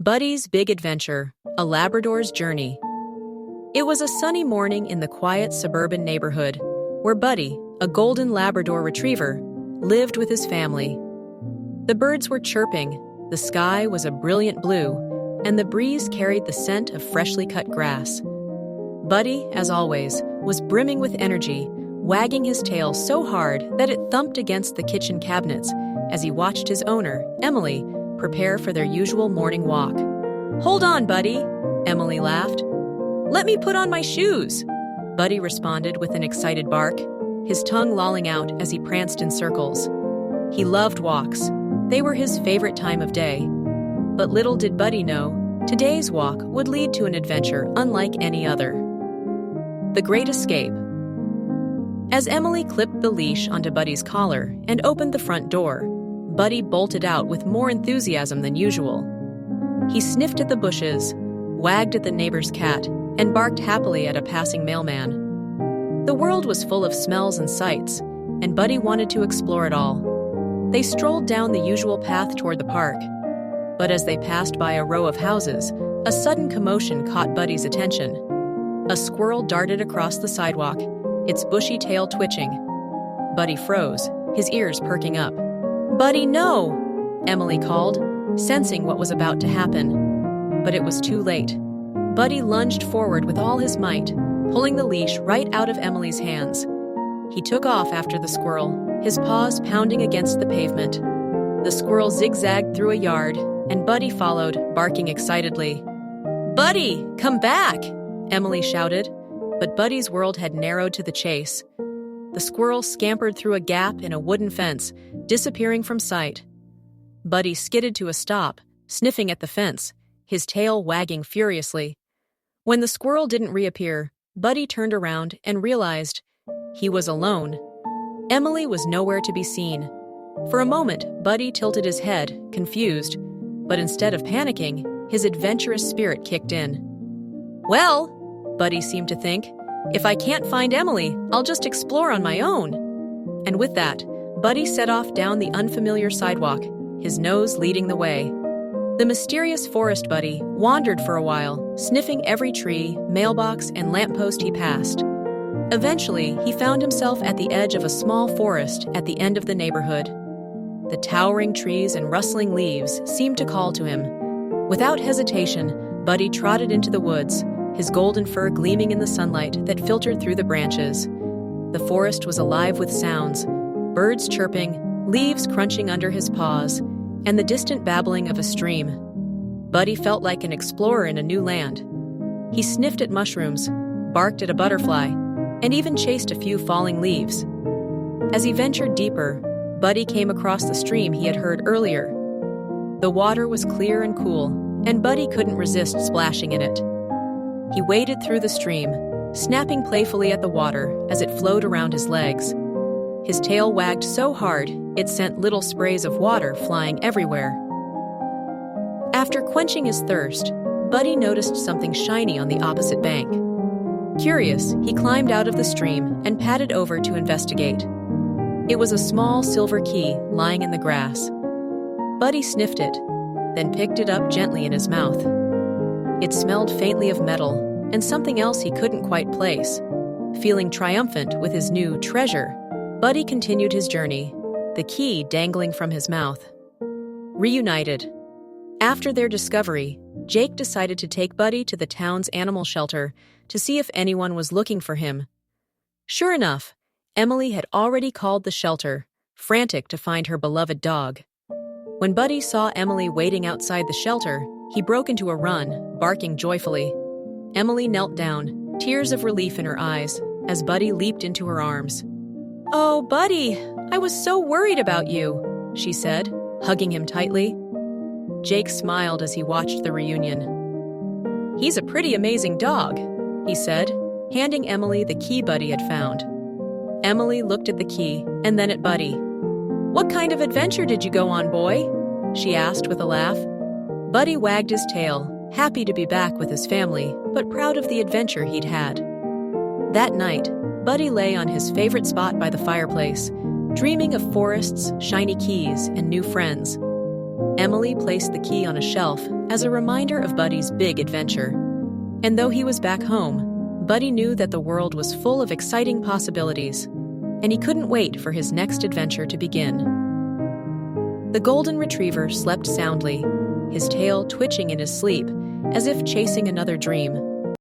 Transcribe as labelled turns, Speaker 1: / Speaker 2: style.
Speaker 1: Buddy's Big Adventure, A Labrador's Journey. It was a sunny morning in the quiet suburban neighborhood, where Buddy, a golden Labrador retriever, lived with his family. The birds were chirping, the sky was a brilliant blue, and the breeze carried the scent of freshly cut grass. Buddy, as always, was brimming with energy, wagging his tail so hard that it thumped against the kitchen cabinets as he watched his owner, Emily, prepare for their usual morning walk. "Hold on, Buddy," Emily laughed. "Let me put on my shoes," Buddy responded with an excited bark, his tongue lolling out as he pranced in circles. He loved walks. They were his favorite time of day. But little did Buddy know, today's walk would lead to an adventure unlike any other. The Great Escape. As Emily clipped the leash onto Buddy's collar and opened the front door, Buddy bolted out with more enthusiasm than usual. He sniffed at the bushes, wagged at the neighbor's cat, and barked happily at a passing mailman. The world was full of smells and sights, and Buddy wanted to explore it all. They strolled down the usual path toward the park. But as they passed by a row of houses, a sudden commotion caught Buddy's attention. A squirrel darted across the sidewalk, its bushy tail twitching. Buddy froze, his ears perking up. "Buddy, no!" Emily called, sensing what was about to happen. But it was too late. Buddy lunged forward with all his might, pulling the leash right out of Emily's hands. He took off after the squirrel, his paws pounding against the pavement. The squirrel zigzagged through a yard, and Buddy followed, barking excitedly. "Buddy, come back!" Emily shouted, but Buddy's world had narrowed to the chase. The squirrel scampered through a gap in a wooden fence, disappearing from sight. Buddy skidded to a stop, sniffing at the fence, his tail wagging furiously. When the squirrel didn't reappear, Buddy turned around and realized he was alone. Emily was nowhere to be seen. For a moment, Buddy tilted his head, confused, but instead of panicking, his adventurous spirit kicked in. "Well," Buddy seemed to think, "if I can't find Emily, I'll just explore on my own." And with that, Buddy set off down the unfamiliar sidewalk, his nose leading the way. The mysterious forest Buddy wandered for a while, sniffing every tree, mailbox, and lamppost he passed. Eventually, he found himself at the edge of a small forest at the end of the neighborhood. The towering trees and rustling leaves seemed to call to him. Without hesitation, Buddy trotted into the woods, his golden fur gleaming in the sunlight that filtered through the branches. The forest was alive with sounds, birds chirping, leaves crunching under his paws, and the distant babbling of a stream. Buddy felt like an explorer in a new land. He sniffed at mushrooms, barked at a butterfly, and even chased a few falling leaves. As he ventured deeper, Buddy came across the stream he had heard earlier. The water was clear and cool, and Buddy couldn't resist splashing in it. He waded through the stream, snapping playfully at the water as it flowed around his legs. His tail wagged so hard, it sent little sprays of water flying everywhere. After quenching his thirst, Buddy noticed something shiny on the opposite bank. Curious, he climbed out of the stream and padded over to investigate. It was a small silver key lying in the grass. Buddy sniffed it, then picked it up gently in his mouth. It smelled faintly of metal and something else he couldn't quite place. Feeling triumphant with his new treasure, Buddy continued his journey, the key dangling from his mouth. Reunited. After their discovery, Jake decided to take Buddy to the town's animal shelter to see if anyone was looking for him. Sure enough, Emily had already called the shelter, frantic to find her beloved dog. When Buddy saw Emily waiting outside the shelter, he broke into a run, barking joyfully. Emily knelt down, tears of relief in her eyes, as Buddy leaped into her arms. "Oh, Buddy, I was so worried about you," she said, hugging him tightly. Jake smiled as he watched the reunion. "He's a pretty amazing dog," he said, handing Emily the key Buddy had found. Emily looked at the key and then at Buddy. "What kind of adventure did you go on, boy?" she asked with a laugh. Buddy wagged his tail, happy to be back with his family, but proud of the adventure he'd had. That night, Buddy lay on his favorite spot by the fireplace, dreaming of forests, shiny keys, and new friends. Emily placed the key on a shelf as a reminder of Buddy's big adventure. And though he was back home, Buddy knew that the world was full of exciting possibilities, and he couldn't wait for his next adventure to begin. The golden retriever slept soundly, his tail twitching in his sleep, as if chasing another dream.